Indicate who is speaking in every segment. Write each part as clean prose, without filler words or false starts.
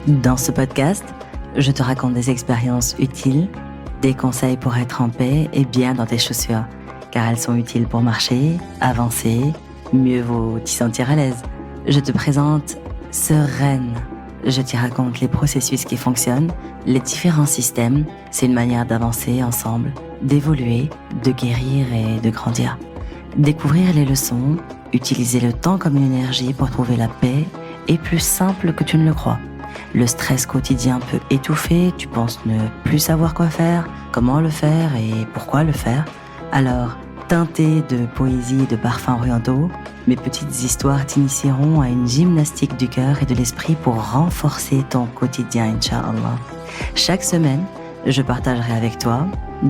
Speaker 1: Dans ce podcast, je te raconte des expériences utiles, des conseils pour être en paix et bien dans tes chaussures, car elles sont utiles pour marcher, avancer, mieux vaut t'y sentir à l'aise. Je te présente Sereine. Je t'y raconte les processus qui fonctionnent, les différents systèmes. C'est une manière d'avancer ensemble, d'évoluer, de guérir et de grandir. Découvrir les leçons, utiliser le temps comme une énergie pour trouver la paix est plus simple que tu ne le crois. Le stress quotidien peut étouffer, tu penses ne plus savoir quoi faire, comment le faire et pourquoi le faire. Alors, teinté de poésie et de parfums orientaux, mes petites histoires t'initieront à une gymnastique du cœur et de l'esprit pour renforcer ton quotidien, Inch'Allah. Chaque semaine, je partagerai avec toi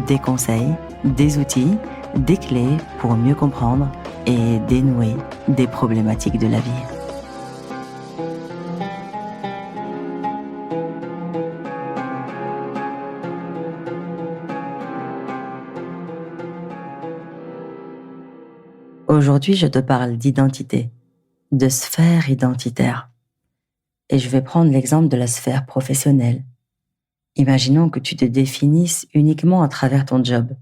Speaker 1: des conseils, des outils, des clés pour mieux comprendre et dénouer des problématiques de la vie. Aujourd'hui, je te parle d'identité, de sphère identitaire. Et je vais prendre l'exemple de la sphère professionnelle. Imaginons que tu te définisses uniquement à travers ton job.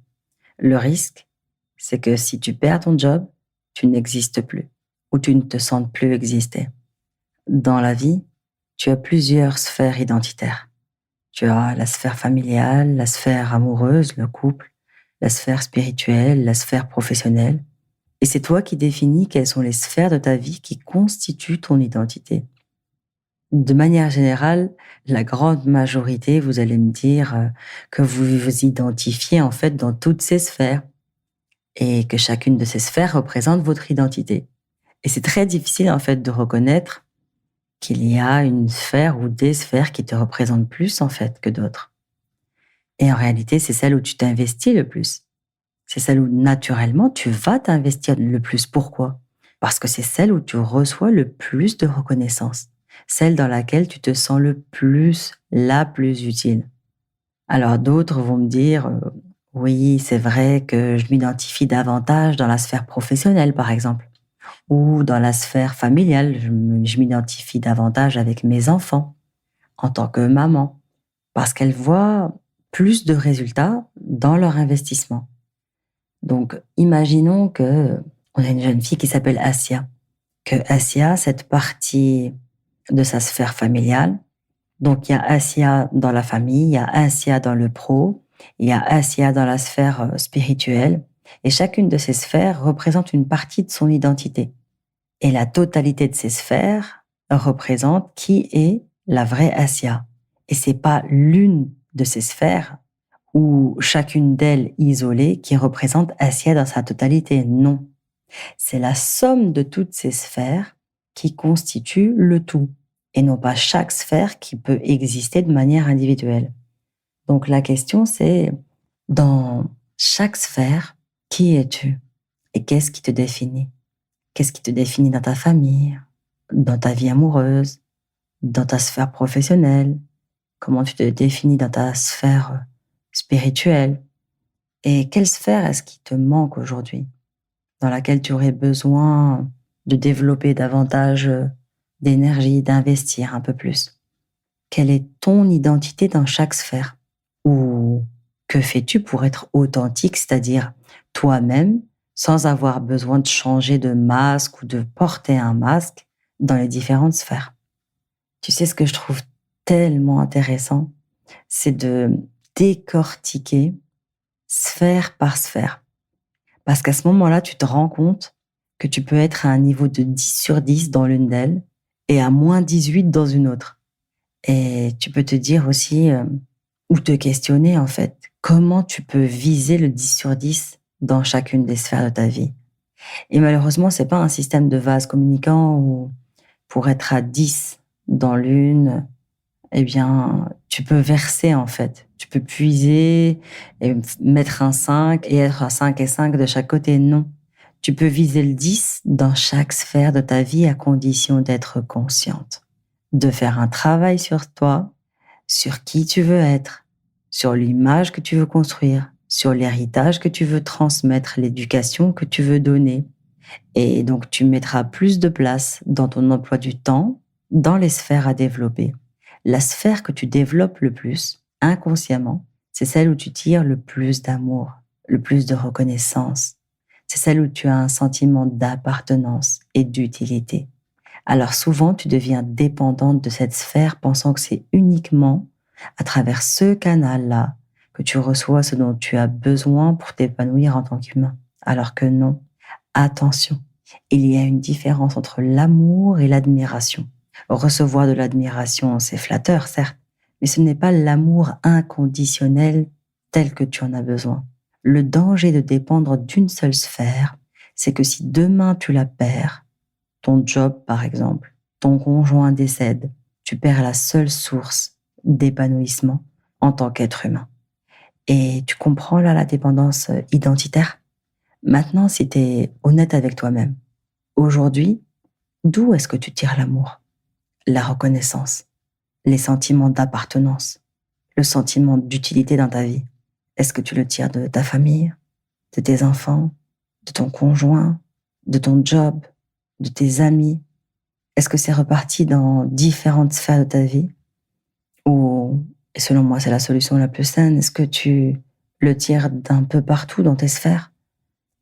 Speaker 1: Le risque, c'est que si tu perds ton job, tu n'existes plus ou tu ne te sens plus exister. Dans la vie, tu as plusieurs sphères identitaires. Tu as la sphère familiale, la sphère amoureuse, le couple, la sphère spirituelle, la sphère professionnelle. Et c'est toi qui définis quelles sont les sphères de ta vie qui constituent ton identité. De manière générale, la grande majorité, vous allez me dire que vous vous identifiez en fait dans toutes ces sphères et que chacune de ces sphères représente votre identité. Et c'est très difficile en fait de reconnaître qu'il y a une sphère ou des sphères qui te représentent plus en fait que d'autres. Et en réalité, c'est celle où tu t'investis le plus. C'est celle où, naturellement, tu vas t'investir le plus. Pourquoi ? Parce que c'est celle où tu reçois le plus de reconnaissance. Celle dans laquelle tu te sens le plus, la plus utile. Alors d'autres vont me dire, oui, c'est vrai que je m'identifie davantage dans la sphère professionnelle, par exemple. Ou dans la sphère familiale, je m'identifie davantage avec mes enfants, en tant que maman. Parce qu'elles voient plus de résultats dans leur investissement. Donc, imaginons que on a une jeune fille qui s'appelle Assia. Que Assia, cette partie de sa sphère familiale, donc il y a Assia dans la famille, il y a Assia dans le pro, il y a Assia dans la sphère spirituelle, et chacune de ces sphères représente une partie de son identité. Et la totalité de ces sphères représente qui est la vraie Assia. Et c'est pas l'une de ces sphères ou chacune d'elles isolée qui représente Assia dans sa totalité. Non. C'est la somme de toutes ces sphères qui constitue le tout, et non pas chaque sphère qui peut exister de manière individuelle. Donc la question c'est, dans chaque sphère, qui es-tu? Et qu'est-ce qui te définit? Qu'est-ce qui te définit dans ta famille, dans ta vie amoureuse, dans ta sphère professionnelle? Comment tu te définis dans ta sphère spirituelle? Et quelle sphère est-ce qui te manque aujourd'hui, dans laquelle tu aurais besoin de développer davantage d'énergie, d'investir un peu plus? Quelle est ton identité dans chaque sphère? Ou que fais-tu pour être authentique, c'est-à-dire toi-même, sans avoir besoin de changer de masque ou de porter un masque dans les différentes sphères? Tu sais, ce que je trouve tellement intéressant, c'est de décortiquer sphère par sphère. Parce qu'à ce moment-là, tu te rends compte que tu peux être à un niveau de 10 sur 10 dans l'une d'elles et à moins 18 dans une autre. Et tu peux te dire aussi, ou te questionner en fait, comment tu peux viser le 10 sur 10 dans chacune des sphères de ta vie. Et malheureusement, c'est pas un système de vase communicant où pour être à 10 dans l'une, eh bien, tu peux verser en fait. Tu peux puiser et mettre un 5 et être à 5 et 5 de chaque côté. Non. Tu peux viser le 10 dans chaque sphère de ta vie à condition d'être consciente, de faire un travail sur toi, sur qui tu veux être, sur l'image que tu veux construire, sur l'héritage que tu veux transmettre, l'éducation que tu veux donner. Et donc, tu mettras plus de place dans ton emploi du temps, dans les sphères à développer. La sphère que tu développes le plus, inconsciemment, c'est celle où tu tires le plus d'amour, le plus de reconnaissance. C'est celle où tu as un sentiment d'appartenance et d'utilité. Alors souvent, tu deviens dépendante de cette sphère, pensant que c'est uniquement à travers ce canal-là que tu reçois ce dont tu as besoin pour t'épanouir en tant qu'humain. Alors que non. Attention, il y a une différence entre l'amour et l'admiration. Recevoir de l'admiration, c'est flatteur, certes, mais ce n'est pas l'amour inconditionnel tel que tu en as besoin. Le danger de dépendre d'une seule sphère, c'est que si demain tu la perds, ton job par exemple, ton conjoint décède, tu perds la seule source d'épanouissement en tant qu'être humain. Et tu comprends là la dépendance identitaire? Maintenant, si tu es honnête avec toi-même, aujourd'hui, d'où est-ce que tu tires l'amour, la reconnaissance, les sentiments d'appartenance, le sentiment d'utilité dans ta vie? Est-ce que tu le tires de ta famille, de tes enfants, de ton conjoint, de ton job, de tes amis? Est-ce que c'est reparti dans différentes sphères de ta vie? Ou, et selon moi, c'est la solution la plus saine, est-ce que tu le tires d'un peu partout dans tes sphères?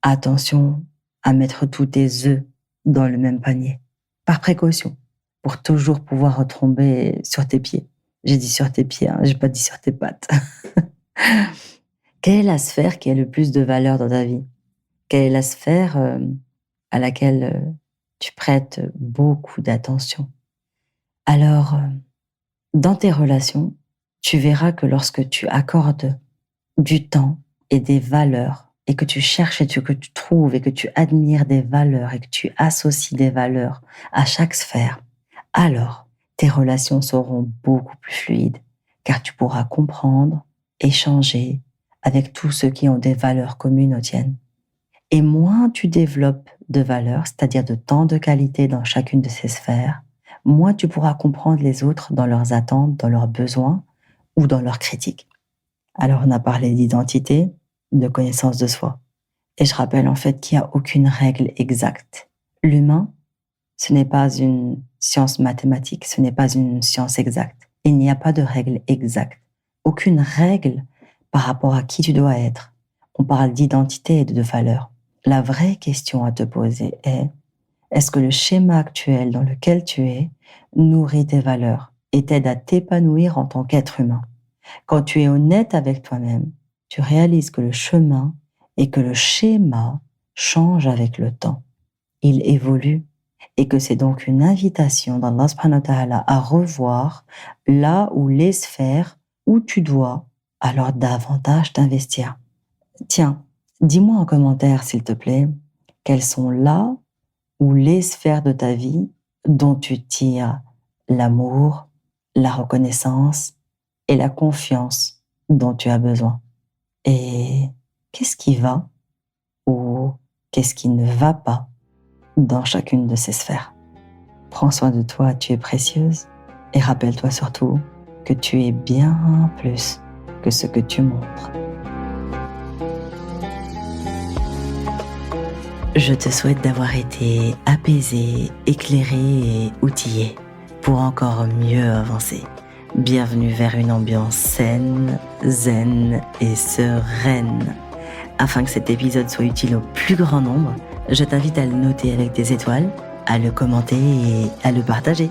Speaker 1: Attention à mettre tous tes œufs dans le même panier, par précaution, pour toujours pouvoir retomber sur tes pieds. J'ai dit sur tes pieds, j'ai pas dit sur tes pattes. Quelle est la sphère qui a le plus de valeur dans ta vie? Quelle est la sphère à laquelle tu prêtes beaucoup d'attention? Alors, dans tes relations, tu verras que lorsque tu accordes du temps et des valeurs, et que tu cherches et que tu trouves et que tu admires des valeurs et que tu associes des valeurs à chaque sphère, alors tes relations seront beaucoup plus fluides, car tu pourras comprendre, échanger avec tous ceux qui ont des valeurs communes aux tiennes. Et moins tu développes de valeurs, c'est-à-dire de temps de qualité dans chacune de ces sphères, moins tu pourras comprendre les autres dans leurs attentes, dans leurs besoins ou dans leurs critiques. Alors on a parlé d'identité, de connaissance de soi. Et je rappelle en fait qu'il n'y a aucune règle exacte. L'humain, ce n'est pas une science mathématique, ce n'est pas une science exacte. Il n'y a pas de règle exacte. Aucune règle par rapport à qui tu dois être. On parle d'identité et de valeur. La vraie question à te poser est, est-ce que le schéma actuel dans lequel tu es nourrit tes valeurs et t'aide à t'épanouir en tant qu'être humain? Quand tu es honnête avec toi-même, tu réalises que le chemin et que le schéma changent avec le temps. Il évolue et que c'est donc une invitation d'Allah subhanahu wa ta'ala à revoir là où les sphères où tu dois alors davantage t'investir. Tiens, dis-moi en commentaire s'il te plaît, quelles sont là où les sphères de ta vie dont tu tires l'amour, la reconnaissance et la confiance dont tu as besoin. Et qu'est-ce qui va ou qu'est-ce qui ne va pas dans chacune de ces sphères? Prends soin de toi, tu es précieuse. Et rappelle-toi surtout que tu es bien plus que ce que tu montres. Je te souhaite d'avoir été apaisé, éclairé et outillé pour encore mieux avancer. Bienvenue vers une ambiance saine, zen et sereine. Afin que cet épisode soit utile au plus grand nombre, je t'invite à le noter avec des étoiles, à le commenter et à le partager.